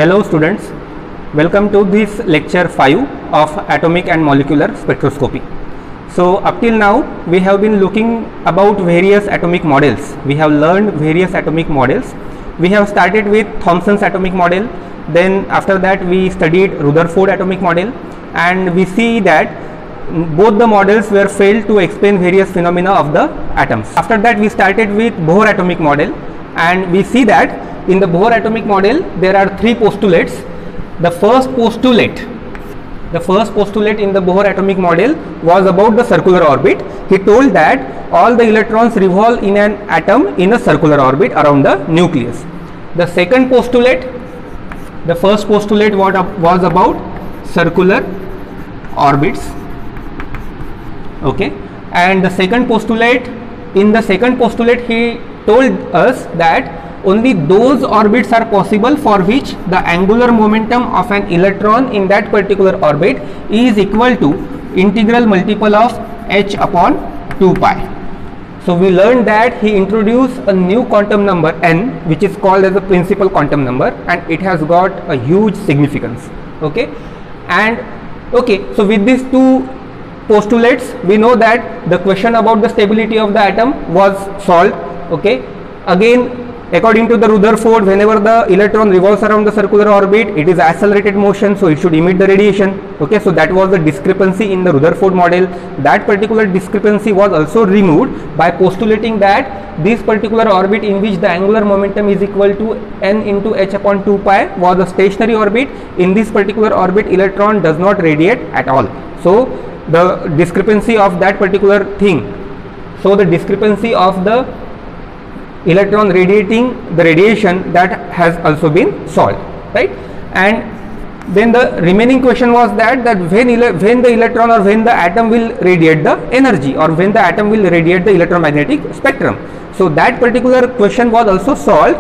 Hello students, welcome to this lecture 5 of atomic and molecular spectroscopy. So up till now we have been looking about various atomic models. We have learned various atomic models. We have started with Thomson's atomic model, then after that we studied Rutherford atomic model, and we see that both the models were failed to explain various phenomena of the atoms. After that we started with Bohr atomic model, and we see that in the Bohr atomic model there are three postulates. The first postulate in the Bohr atomic model was about the circular orbit. He told that all the electrons revolve in an atom in a circular orbit around the nucleus. The second postulate, the first postulate was about circular orbits, okay, and the second postulate, in the second postulate he told us that only those orbits are possible for which the angular momentum of an electron in that particular orbit is equal to integral multiple of h upon 2 pi. So we learned that he introduced a new quantum number n, which is called as the principal quantum number, and it has got a huge significance, okay. And okay, so with these two postulates we know that the question about the stability of the atom was solved, okay. Again, according to the Rutherford, whenever the electron revolves around the circular orbit, it is accelerated motion, so it should emit the radiation, okay. So that was the discrepancy in the Rutherford model. That particular discrepancy was also removed by postulating that this particular orbit in which the angular momentum is equal to n into h upon 2 pi was a stationary orbit. In this particular orbit, electron does not radiate at all. So the discrepancy of that particular thing, so the discrepancy of the electron radiating the radiation, that has also been solved, right? And then the remaining question was that when the electron or when the atom will radiate the energy, or when the atom will radiate the electromagnetic spectrum. So that particular question was also solved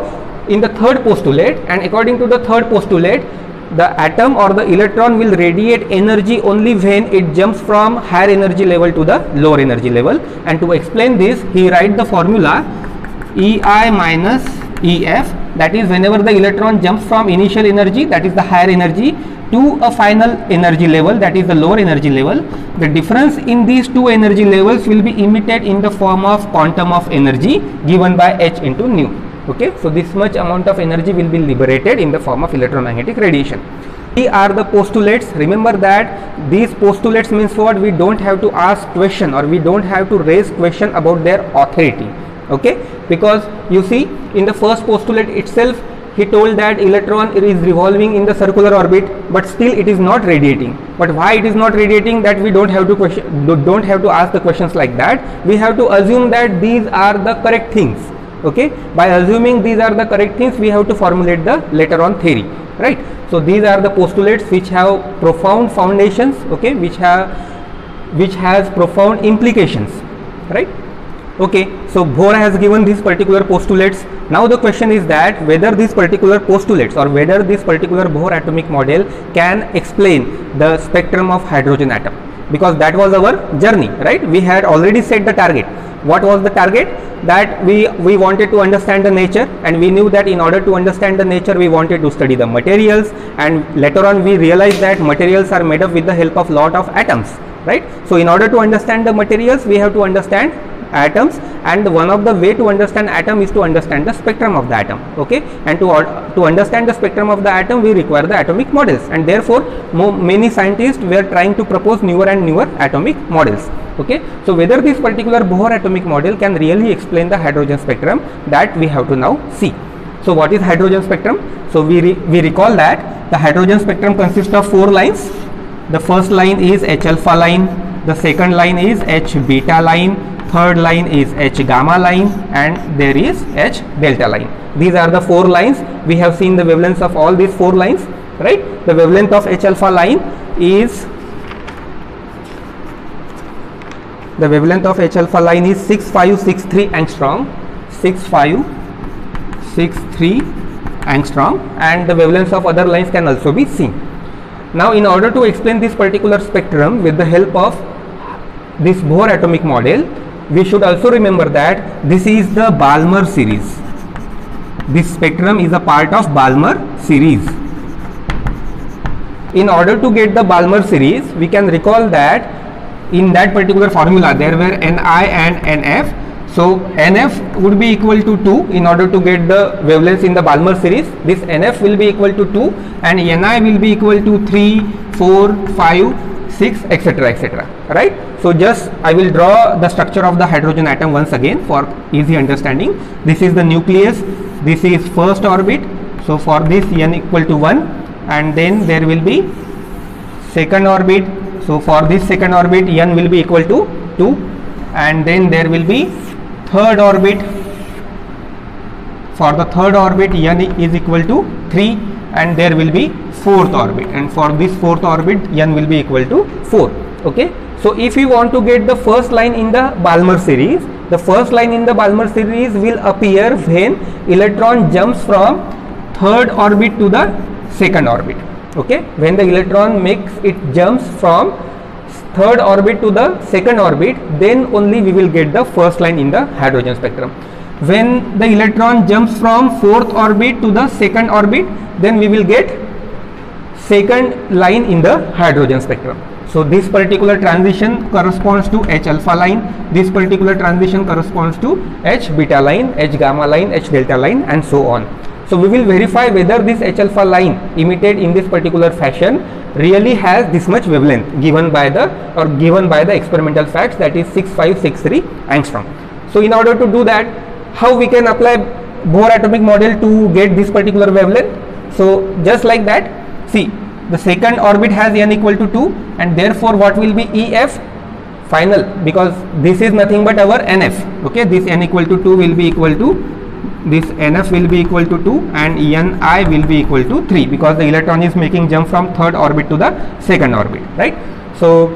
in the third postulate, and according to the third postulate, the atom or the electron will radiate energy only when it jumps from higher energy level to the lower energy level. And to explain this, he write the formula EI minus EF, that is whenever the electron jumps from initial energy, that is the higher energy, to a final energy level, that is the lower energy level, the difference in these two energy levels will be emitted in the form of quantum of energy given by h into nu, okay. So this much amount of energy will be liberated in the form of electromagnetic radiation. These are the postulates. Remember that these postulates means what? We don't have to ask question, or we don't have to raise question about their authority, okay, because you see in the first postulate itself he told that electron is revolving in the circular orbit, but still it is not radiating. But why it is not radiating, that we don't have to ask the questions like that. We have to assume that these are the correct things, okay. By assuming these are the correct things, we have to formulate the later on theory, right? So these are the postulates which have profound foundations, okay, which has profound implications, right? Okay, so Bohr has given these particular postulates. Now the question is that whether these particular postulates or whether this particular Bohr atomic model can explain the spectrum of hydrogen atom, because that was our journey, right? We had already set the target. What was the target? That we wanted to understand the nature, and we knew that in order to understand the nature we wanted to study the materials, and later on we realized that materials are made up with the help of lot of atoms, right? So in order to understand the materials we have to understand atoms, and one of the way to understand atom is to understand the spectrum of the atom, okay. And to understand the spectrum of the atom we require the atomic models, and therefore many scientists were trying to propose newer and newer atomic models, okay. So whether this particular Bohr atomic model can really explain the hydrogen spectrum, that we have to now see. So what is hydrogen spectrum? So we recall that the hydrogen spectrum consists of 4 lines. The first line is H alpha line, the second line is H beta line, third line is H gamma line, and there is H delta line. These are the 4 lines. We have seen the wavelengths of all these 4 lines, right? The wavelength of H alpha line is 6563 angstrom, 6563 angstrom, and the wavelengths of other lines can also be seen. Now in order to explain this particular spectrum with the help of this Bohr atomic model, we should also remember that this is the Balmer series. This spectrum is a part of Balmer series. in order to get the Balmer series, we can recall that in that particular formula there were Ni and Nf. So Nf would be equal to 2 in order to get the wavelengths in the Balmer series. This Nf will be equal to 2 and Ni will be equal to 3, 4, 5, 6, etc., etc. Right? So just I will draw the structure of the hydrogen atom once again for easy understanding. This is the nucleus, this is first orbit. So for this n equal to 1, and then there will be second orbit. So for this second orbit n will be equal to 2, and then there will be third orbit. For the third orbit n is equal to 3, and there will be fourth orbit, and for this fourth orbit n will be equal to 4. Okay, so if you want to get the first line in the Balmer series, the first line in the Balmer series will appear when electron jumps from third orbit to the second orbit. Okay, when the electron makes it jumps from third orbit to the second orbit, then only we will get the first line in the hydrogen spectrum. When the electron jumps from fourth orbit to the second orbit, then we will get second line in the hydrogen spectrum. So this particular transition corresponds to H alpha line, this particular transition corresponds to H beta line, H gamma line, H delta line, and so on. So we will verify whether this H alpha line emitted in this particular fashion really has this much wavelength given by the experimental facts, that is 6563 angstrom. So in order to do that, how we can apply Bohr atomic model to get this particular wavelength? So just like that, see, the second orbit has n equal to 2, and therefore what will be EF final, because this is nothing but our NF. Okay, this n equal to 2 will be equal to, this NF will be equal to 2, and Ni will be equal to 3, because the electron is making jump from third orbit to the second orbit, right? So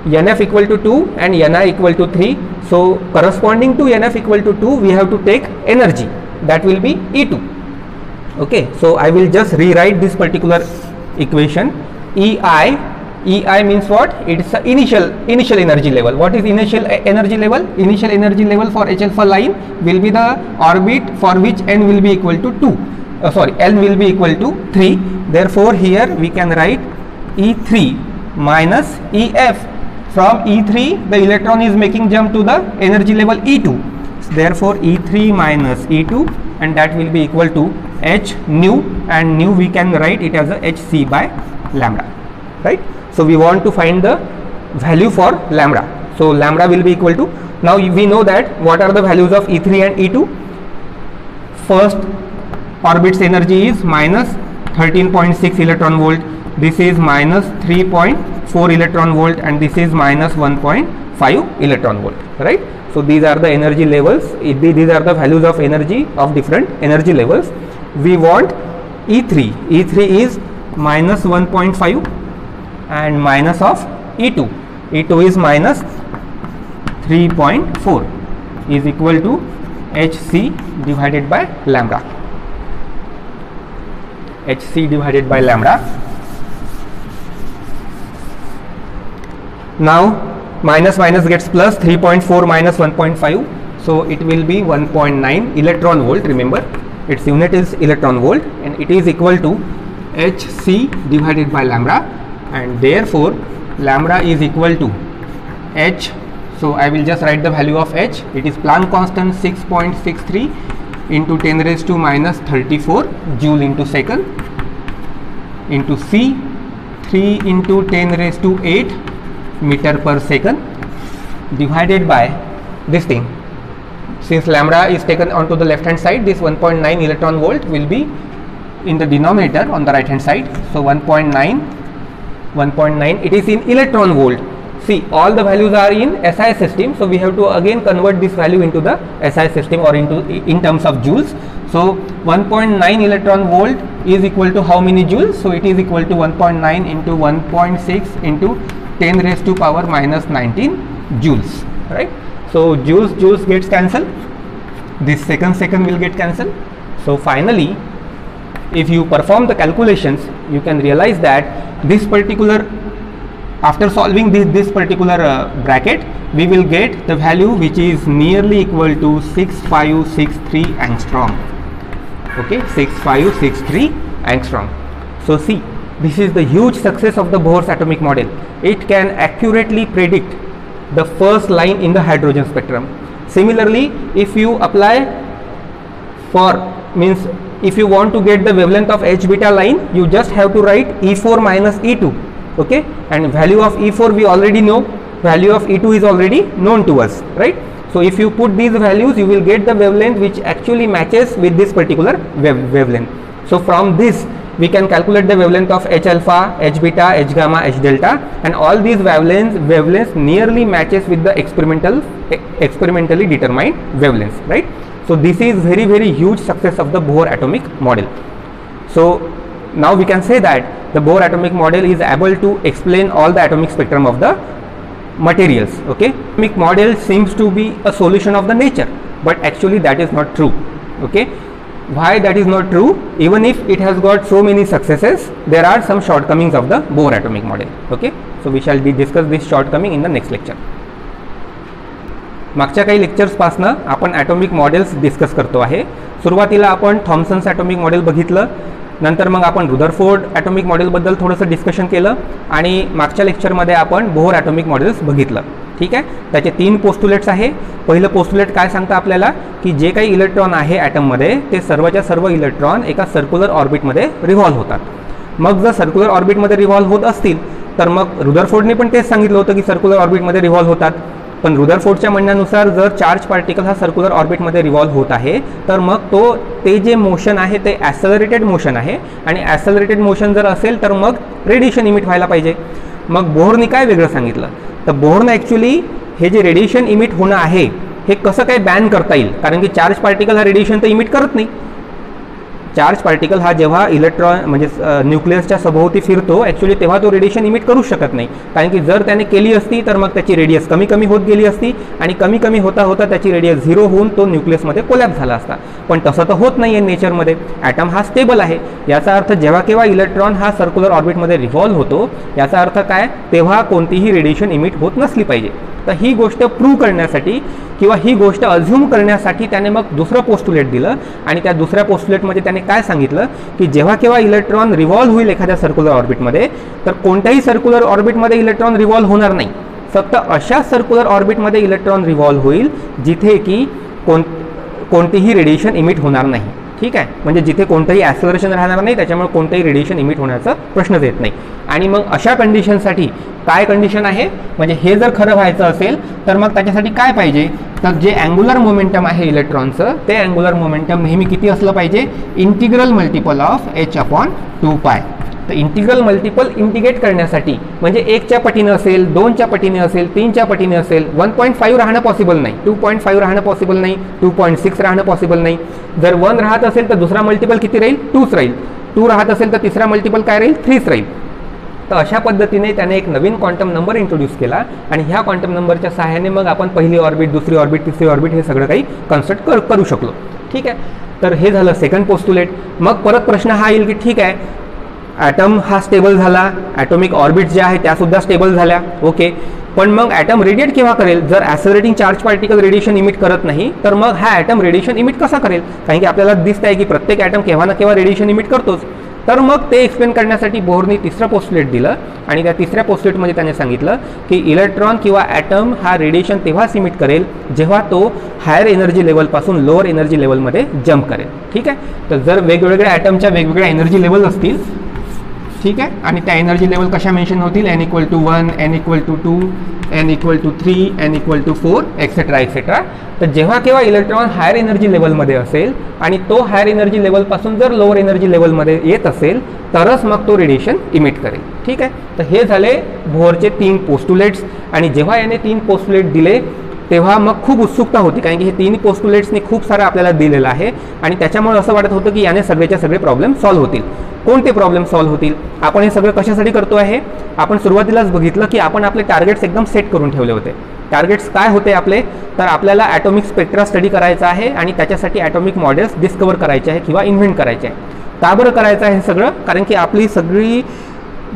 NF equal to 2 and Ni equal to 3. So corresponding to NF equal to 2, we have to take energy, that will be E2. Okay, so I will just rewrite this particular equation. EI means what? It is the initial energy level. What is initial energy level? Initial energy level for H alpha line will be the orbit for which n will be equal to 2. N will be equal to 3. Therefore here we can write E3 minus EF. From E3 the electron is making jump to the energy level E2. Therefore E3 minus E2, and that will be equal to H nu, and nu we can write it as a Hc by lambda, right? So we want to find the value for lambda. So lambda will be equal to, now we know that what are the values of E3 and E2. First orbit's energy is minus 13.6 electron volt, this is minus 3.4 electron volt, and this is minus 1.5 electron volt, right? So these are the energy levels, these are the values of energy of different energy levels. We want E3, E3 is minus 1.5 and minus of E2, E2 is minus 3.4 is equal to Hc divided by lambda, Hc divided by lambda. Now minus minus gets plus, 3.4 minus 1.5, so it will be 1.9 electron volt. Remember, its unit is electron volt, and it is equal to Hc divided by lambda, and therefore lambda is equal to H. So I will just write the value of H. It is Planck constant 6.63 into 10 raised to minus 34 joule into second, into C 3 into 10 raised to 8 meter per second, divided by this thing. Since lambda is taken onto the left hand side, this 1.9 electron volt will be in the denominator on the right hand side. So 1.9, it is in electron volt. See, all the values are in SI system, so we have to again convert this value into the SI system or in terms of joules. So 1.9 electron volt is equal to how many joules? So it is equal to 1.9 into 1.6 into 10 raised to power minus 19 joules, right? So joules gets cancelled, this second will get cancelled. So finally, if you perform the calculations, you can realize that this particular, after solving this particular bracket, we will get the value which is nearly equal to 6563 angstrom. Okay, 6563 angstrom. So see, This is the huge success of the Bohr's atomic model. It can accurately predict the first line in the hydrogen spectrum. Similarly, if you apply for, means if you want to get the wavelength of H beta line, you just have to write E4 minus E2, okay, and value of E4 we already know, value of E2 is already known to us, right? So if you put these values, you will get the wavelength which actually matches with this particular wavelength. So from this we can calculate the wavelength of H alpha, H beta, H gamma, H delta, and all these wavelengths nearly matches with the experimentally determined wavelengths, right? So this is very, very huge success of the Bohr atomic model. So now we can say that the Bohr atomic model is able to explain all the atomic spectrum of the materials, okay? Atomic model seems to be a solution of the nature, but actually that is not true, okay? Why that is not true? Even if it has got so many successes, there are some shortcomings of the Bohr atomic model, okay? So we shall discuss this shortcoming in the next lecture. मागच्या काही lectures पासनं आपण atomic models discuss करतो आहे. सुरुवातीला आपण Thomson's atomic model बघितलं, नंतर मग आपण रुदरफोर्ड ॲटॉमिक मॉडेलबद्दल थोडंसं डिस्कशन केलं, आणि मागच्या लेक्चरमध्ये आपण बोहर ॲटॉमिक मॉडेल्स बघितलं. ठीक आहे, त्याचे 3 पोस्टुलेट्स आहे. पहिलं पोस्टुलेट काय सांगतं आपल्याला, की जे काही इलेक्ट्रॉन आहे ॲटममध्ये ते सर्वच्या सर्व इलेक्ट्रॉन एका सर्क्युलर ऑर्बिटमध्ये रिव्हॉल्व होतात. मग जर सर्क्युलर ऑर्बिटमध्ये रिव्हॉल्व होत असतील तर मग रुदरफोर्डने पण तेच सांगितलं होतं की सर्क्युलर ऑर्बिटमध्ये रिव्हॉल्व होतात. पण रुदरफोर्डच्या म्हणण्यानुसार जर चार्ज पार्टिकल हा सर्क्युलर ऑर्बिटमध्ये रिव्हॉल्व होत आहे तर मग ते जे मोशन आहे ते ॲक्सेलरेटेड मोशन आहे, आणि ॲक्सेलरेटेड मोशन जर असेल तर मग रेडिएशन इमिट व्हायला पाहिजे. मग बोहरने काय वेगळं सांगितलं, तर बोहरने ॲक्च्युली हे जे रेडिएशन इमिट होणं आहे हे कसं काय बॅन करता येईल, कारण की चार्ज पार्टिकल हा रेडिएशन तर इमिट करत नाही. चार्ज पार्टिकल हा जेव्हा इलेक्ट्रॉन म्हणजे न्यूक्लियसच्या सभोवती फिरतो ॲक्च्युली तेव्हा तो रेडिएशन इमिट करू शकत नाही, कारण की जर त्याने केली असती तर मग त्याची रेडियस कमी कमी होत गेली असती, आणि कमी कमी होता होता त्याची रेडियस 0 होऊन तो न्यूक्लियसमध्ये कोलॅप्स झाला असता. पण तसं तर होत नाही आहे नेचरमध्ये. ॲटम हा स्टेबल आहे, याचा अर्थ जेव्हा केव्हा इलेक्ट्रॉन हा सर्क्युलर ऑर्बिटमध्ये रिव्हॉल्व होतो याचा अर्थ काय, तेव्हा कोणतीही रेडिएशन इमिट होत नसली पाहिजे. तर ही गोष्ट प्रूव्ह करण्यासाठी किंवा ही गोष्ट अझ्युम करण्यासाठी त्याने मग दुसरं पोस्टुलेट दिलं, आणि त्या दुसऱ्या पोस्टुलेटमध्ये त्याने काय सांगितलं की जेव्हा केव्हा इलेक्ट्रॉन रिव्हॉल्व होईल एखाद्या सर्क्युलर ऑर्बिटमध्ये तर कोणत्याही सर्क्युलर ऑर्बिटमध्ये इलेक्ट्रॉन रिव्हॉल्व होणार नाही, फक्त अशा सर्क्युलर ऑर्बिटमध्ये इलेक्ट्रॉन रिव्हॉल्व होईल जिथे की कोणतीही रेडिएशन इमिट होणार नाही. ठीक आहे, म्हणजे जिथे कोणतंही ॲक्सेलरेशन राहणार नाही, त्याच्यामुळे कोणतंही रेडिएशन इमिट होण्याचा प्रश्नच येत नाही. आणि मग अशा कंडिशनसाठी काय कंडिशन आहे, म्हणजे हे जर खरं व्हायचं असेल तर मग त्याच्यासाठी काय पाहिजे, तर जे अँग्युलर मोमेंटम आहे इलेक्ट्रॉनचं ते अँग्युलर मोमेंटम नेहमी किती असलं पाहिजे, इंटिग्रल मल्टिपल ऑफ h/2π. तर इंटिग्रल मल्टिपल इंटिग्रेट करण्यासाठी म्हणजे 1च्या पटीने असेल, 2च्या पटीने असेल, 3च्या पटीने असेल, 1.5 राहणं पॉसिबल नाही, 2.5 राहणं पॉसिबल नाही, 2.6 राहणं पॉसिबल नाही. जर 1 राहत असेल तर दुसरा मल्टिपल किती राहील, 2च राहील. 2 राहत असेल तर तिसरा मल्टिपल काय राहील, 3च राहील. तर अशा पद्धतीने त्याने एक नवीन क्वांटम नंबर इंट्रोड्यूस केला, आणि ह्या क्वांटम नंबरच्या सहाय्याने मग आपण पहिली ऑर्बिट, दुसरी ऑर्बिट, तिसरी ऑर्बिट हे सगळं काही कन्स्ट्रक्ट करू शकलो. ठीक आहे, तर हे झालं सेकंड पोस्टुलेट. मग परत प्रश्न हा येईल की ठीक आहे, ॲटम हा स्टेबल झाला, ॲटॉमिक ऑर्बिट्स ज्या आहेत त्यासुद्धा स्टेबल झाल्या, ओके, पण मग ॲटम रेडिएट केव्हा करेल, जर ॲक्सेलरेटिंग चार्ज पार्टिकल रेडिएशन इमिट करत नाही तर मग हा ॲटम रेडिएशन इमिट कसा करेल, कारण की आपल्याला दिसत आहे की प्रत्येक ॲटम केव्हा ना केव्हा रेडिएशन इमिट करतोच. तर मग ते एक्सप्लेन करण्यासाठी बोहरने तिसरं पोस्टुलेट दिलं, आणि त्या तिसऱ्या पोस्टुलेटमध्ये त्याने सांगितलं की इलेक्ट्रॉन किंवा ॲटम हा रेडिएशन तेव्हाच इमिट करेल जेव्हा तो हायर एनर्जी लेवलपासून लोअर एनर्जी लेवलमध्ये जम्प करेल. ठीक आहे, तर जर वेगवेगळ्या ॲटमच्या वेगवेगळ्या एनर्जी लेवल असतील, ठीक आहे, आणि त्या एनर्जी लेवल कशा मेन्शन होतील, n=1, n=2, n=3, n=4 etcetera etcetera. तर जेव्हा केव्हा इलेक्ट्रॉन हायर एनर्जी लेवलमध्ये असेल आणि तो हायर एनर्जी लेवलपासून जर लोअर एनर्जी लेवलमध्ये येत असेल तरच मग तो रेडिएशन इमिट करेल. ठीक आहे, तर हे झाले बोहरचे 3 पोस्टुलेट्स. आणि जेव्हा याने 3 पोस्टुलेट दिले तेव्हा मग खूप उत्सुकता होती, कारण की हे 3 पोस्टुलेट्सने खूप सारं आपल्याला दिलेलं आहे, आणि त्याच्यामुळे असं वाटत होतं की याने सगळेच्या सगळे प्रॉब्लेम सॉल्व्ह होतील. कोणते प्रॉब्लेम सॉल्व्ह होतील, आपण हे सगळं कशासाठी करतो आहे, आपण सुरुवातीलाच बघितलं की आपण आपले टार्गेट्स एकदम सेट करून ठेवले होते. टार्गेट्स काय होते आपले, तर आपल्याला ॲटॉमिक स्पेक्ट्रा स्टडी करायचा आहे, आणि त्याच्यासाठी ॲटॉमिक मॉडेल्स डिस्कवर करायचे आहे किंवा इन्व्हेंट करायचे आहे. का बरं करायचं आहे हे सगळं, कारण की आपली सगळी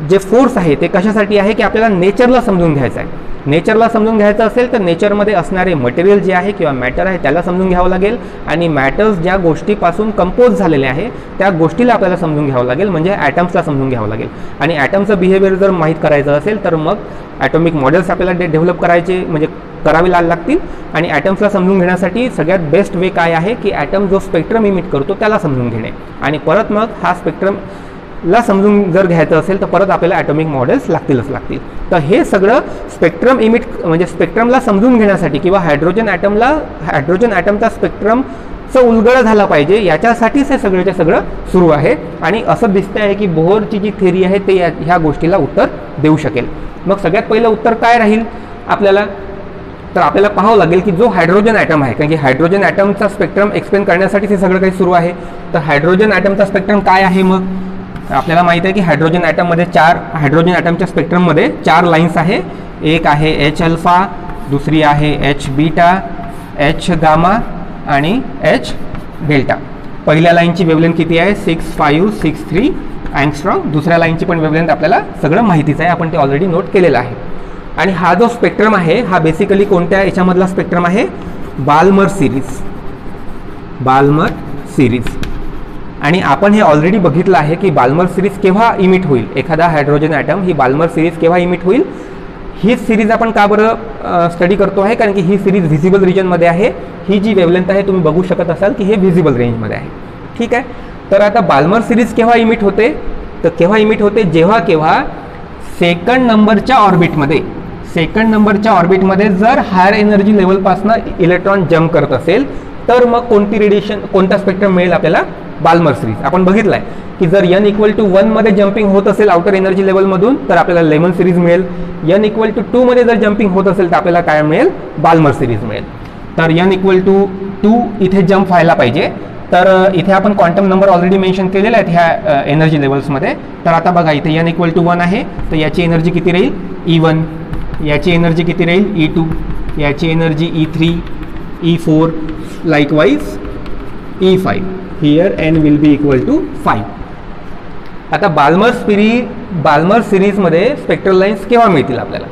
जे फोर्स आहे ते कशासाठी आहे की आपल्याला नेचरला समजून घ्यायचं आहे. नेचरला समजून घ्यायचं असेल तर नेचरमध्ये असणारे मटेरियल जे आहे किंवा मॅटर आहे त्याला समजून घ्यावं लागेल, आणि मॅटर्स ज्या गोष्टीपासून कंपोज झालेले आहे त्या गोष्टीला आपल्याला समजून घ्यावं लागेल, म्हणजे ॲटम्सला समजून घ्यावं लागेल. आणि ॲटमचं बिहेवियर जर माहीत करायचं असेल तर मग ॲटॉमिक मॉडेल्स आपल्याला डेव्हलप करायचे म्हणजे करावे लागतील. आणि ॲटम्सला समजून घेण्यासाठी सगळ्यात बेस्ट वे काय आहे की ॲटम जो स्पेक्ट्रम इमिट करतो त्याला समजून घेणे, आणि परत मग हा स्पेक्ट्रमला समजून जर घ्यायचं असेल तर परत आपल्याला ॲटॉमिक मॉडेल्स लागतील. तर हे सगळं स्पेक्ट्रम इमिट म्हणजे स्पेक्ट्रमला समजून घेण्यासाठी किंवा हायड्रोजन ॲटमचा स्पेक्ट्रमचं उलगडा झाला पाहिजे याच्यासाठीच हे सगळ्याच्या सगळं सुरू आहे. आणि असं दिसतं आहे की बोहरची जी थेरी आहे ते ह्या गोष्टीला उत्तर देऊ शकेल. मग सगळ्यात पहिलं उत्तर काय राहील आपल्याला, तर आपल्याला पाहावं लागेल की जो हायड्रोजन ॲटम आहे, कारण की हायड्रोजन ॲटमचा स्पेक्ट्रम एक्सप्लेन करण्यासाठीच हे सगळं काही सुरू आहे. तर हायड्रोजन ॲटमचा स्पेक्ट्रम काय आहे, मग आपल्याला माहिती आहे की हायड्रोजन ॲटमच्या स्पेक्ट्रममध्ये 4 लाईन्स आहे. एक आहे एच अल्फा, दुसरी आहे एच बीटा, एच गामा आणि एच डेल्टा. पहिल्या लाईनची वेवलेंथ किती आहे 6563 अँगस्ट्रॉम. दुसऱ्या लाईनची पण वेवलेंथ आपल्याला सगळं माहितीच आहे, आपण ते ऑलरेडी नोट केलेलं आहे. आणि हा जो स्पेक्ट्रम आहे हा बेसिकली कोणत्या याच्यामधला स्पेक्ट्रम आहे, बाल्मर सिरीज. आणि आपण हे ऑलरेडी बघितलं आहे की बाल्मर सिरीज केव्हा इमिट होईल, एखादा हायड्रोजन ॲटम ही बाल्मर सिरीज केव्हा इमिट होईल. ही सिरीज आपण का बरं स्टडी करतो आहे, कारण की ही सिरीज व्हिजिबल रिजनमध्ये आहे. ही जी वेवलेंथ आहे तुम्ही बघू शकत असाल की हे व्हिजिबल रेंजमध्ये आहे. ठीक आहे, तर आता बाल्मर सिरीज केव्हा इमिट होते, तर केव्हा इमिट होते जेव्हा सेकंड नंबरच्या ऑर्बिटमध्ये जर हायर एनर्जी लेवलपासनं इलेक्ट्रॉन जम्प करत असेल तर मग कोणता स्पेक्ट्रम मिळेल आपल्याला, बाल्मर सिरीज. आपण बघितलं आहे की जर n = 1 मध्ये जम्पिंग होत असेल आउटर एनर्जी लेवलमधून तर आपल्याला लेमन सिरीज मिळेल. n = 2 मध्ये जर जम्पिंग होत असेल तर आपल्याला काय मिळेल, बाल्मर सिरीज मिळेल. तर n = 2 इथे जम्प व्हायला पाहिजे. तर इथे आपण क्वांटम नंबर ऑलरेडी मेन्शन केलेले आहेत ह्या एनर्जी लेवल्समध्ये. तर आता बघा इथे n = 1 आहे, तर याची एनर्जी किती राहील E1, याची एनर्जी किती राहील E2, याची energy E3, E4, likewise E5. Here n will be equal to 5. आता बाल्मर सिरीजमध्ये स्पेक्ट्रल लाईन्स केव्हा मिळतील आपल्याला,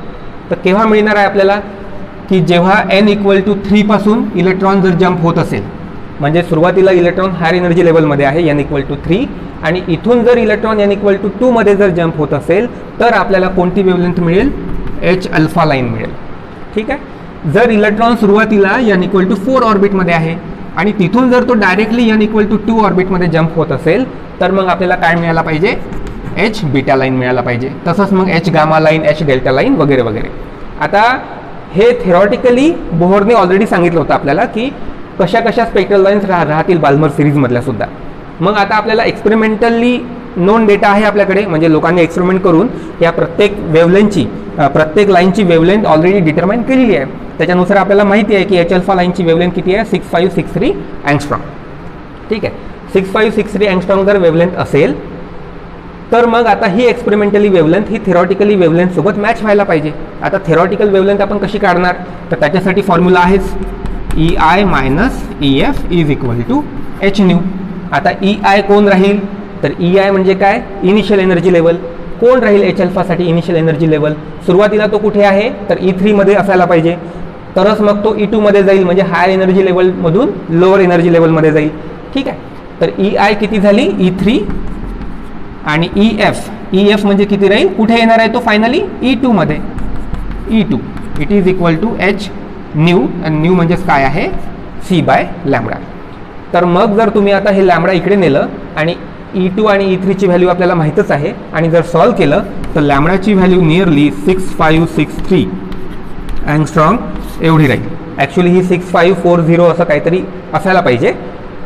तर केव्हा मिळणार आहे आपल्याला की जेव्हा n = 3 पासून इलेक्ट्रॉन जर जम्प होत असेल, म्हणजे सुरुवातीला इलेक्ट्रॉन हायर एनर्जी लेवलमध्ये आहे n = 3, आणि इथून जर इलेक्ट्रॉन n = 2 मध्ये जर जम्प होत असेल तर आपल्याला कोणती वेवलेंथ मिळेल, एच अल्फा लाईन मिळेल. ठीक आहे, जर इलेक्ट्रॉन सुरुवातीला n = 4 ऑर्बिटमध्ये आहे आणि तिथून जर तो डायरेक्टली n = 2 ऑर्बिटमध्ये जम्प होत असेल तर मग आपल्याला काय मिळायला पाहिजे, एच बीटा लाईन मिळायला पाहिजे. तसंच मग H gamma line, H delta line वगैरे वगैरे. आता हे थेरॉटिकली बोहरने ऑलरेडी सांगितलं होतं आपल्याला की कशा कशा स्पेक्ट्रल लाईन्स राहतील बाल्मर सिरीजमधल्या सुद्धा. मग आता आपल्याला एक्सपेरिमेंटली नोन डेटा आहे आपल्याकडे, म्हणजे लोकांनी एक्सपेरिमेंट करून या प्रत्येक लाईनची वेवलेंथ ऑलरेडी डिटरमाइन केलेली आहे. त्याच्यानुसार आपल्याला माहिती आहे की एच अल्फा लाईनची वेवलेंथ किती आहे, 6563 अँगस्ट्रॉम. ठीक आहे, 6563 अँगस्ट्रॉम जर वेवलेंथ असेल तर मग आता ही एक्सपेरिमेंटली वेवलेंथ ही थेरॉटिकली वेवलेंथ सोबत मॅच व्हायला पाहिजे. आता थेरॉटिकल वेवलेंथ आपण कशी काढणार, तर त्याच्यासाठी फॉर्म्युला आहेच EI - EF = hν. आता EI कोण राहील, तर EI म्हणजे काय, इनिशियल एनर्जी लेवल. कोण राहील एच अल्फासाठी इनिशियल एनर्जी लेवल, सुरुवातीला तो कुठे आहे तर E3 मध्ये असायला पाहिजे, तरच मग तो E2 मध्ये जाईल, म्हणजे हायर एनर्जी लेवलमधून लोअर एनर्जी लेवलमध्ये जाईल. ठीक आहे, तर EI किती झाली E3, आणि EF म्हणजे किती राहील, कुठे येणार आहे तो फायनली E2 मध्ये. E2 it is equal to h nu, आणि न्यू म्हणजेच काय आहे c/λ. तर मग जर तुम्ही आता हे लॅम्बडा इकडे नेलं आणि E2 आणि E3 ची व्हॅल्यू आपल्याला माहीतच आहे, आणि जर सॉल्व केलं तर लॅम्बडाची व्हॅल्यू नियरली 6563 अँगस्ट्रॉम एवढी राहील. ॲक्च्युली ही 6540 असं काहीतरी असायला पाहिजे.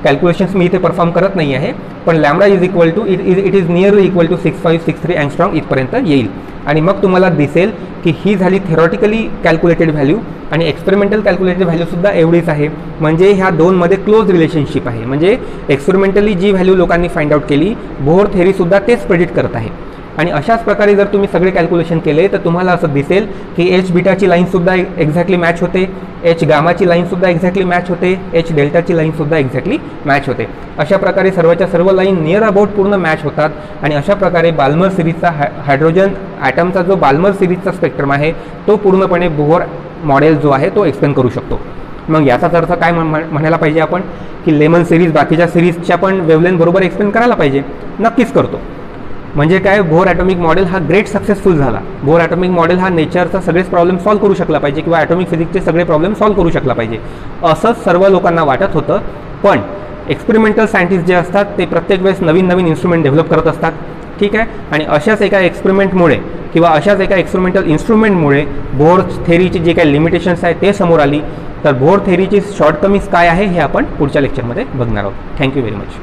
कॅल्क्युलेशन्स मी इथे परफॉर्म करत नाही आहे, पण lambda is equal to it is nearly equal to 6563 angstrom इथपर्यंत येईल. आणि मग तुम्हाला दिसेल की ही झाली थेरॉटिकली कॅल्क्युलेटेड व्हॅल्यू, आणि एक्सपेरिमेंटल कॅल्क्युलेटेड व्हॅल्यूसुद्धा एवढीच आहे. म्हणजे ह्या दोनमध्ये क्लोज रिलेशनशिप आहे. म्हणजे एक्सपेरिमेंटली जी व्हॅल्यू लोकांनी फाइंड आउट केली, बोहर थेरीसुद्धा तेच प्रेडिक्ट करत आहे. आणि अशाच प्रकारे जर तुम्ही सगळे कॅल्क्युलेशन केले तर तुम्हाला असं दिसेल की एच बीटाची लाईनसुद्धा एक्झॅक्टली मॅच होते, एच गामाची लाईनसुद्धा एक्झॅक्टली मॅच होते, एच डेल्टाची लाईनसुद्धा एक्झॅक्टली मॅच होते. अशा प्रकारे सर्वच्या सर्व लाईन नियर अबाउट पूर्ण मॅच होतात. आणि अशा प्रकारे बाल्मर सिरीजचा हायड्रोजन ॲटमचा जो बाल्मर सिरीजचा स्पेक्ट्रम आहे तो पूर्णपणे बोहर मॉडेल जो आहे तो एक्सप्लेन करू शकतो. मग याचाच अर्थ काय म्हणायला पाहिजे आपण की लेमन सिरीज बाकीच्या सिरीजच्या पण वेवलेंथ बरोबर एक्सप्लेन करायला पाहिजे. नक्कीच करतो. म्हणजे काय, बोहर ॲटॉमिक मॉडेल हा ग्रेट सक्सेसफुल झाला. बोहर ॲटॉमिक मॉडेल हा नेचरचा सगळेच प्रॉब्लेम सॉल्व्ह करू शकला पाहिजे किंवा ॲटॉमिक फिजिक्सचे सगळे प्रॉब्लेम सॉल्व्ह करू शकला पाहिजे असंच सर्व लोकांना वाटत होतं. पण एक्सपेरिमेंटल सायंटिस्ट जे असतात ते प्रत्येक वेळेस नवीन नवीन इन्स्ट्रुमेंट डेव्हलप करत असतात. ठीक आहे. आणि अशाच एका एक्सपेरिमेंटमुळे किंवा अशाच एका एक्सपेरिमेंटल इन्स्ट्रुमेंटमुळे बोहर थेरीची जे काही लिमिटेशन्स आहेत ते समोर आली. तर बोहर थेरीची शॉर्टकमिंग्स काय आहे हे आपण पुढच्या लेक्चरमध्ये बघणार आहोत. Thank you very much.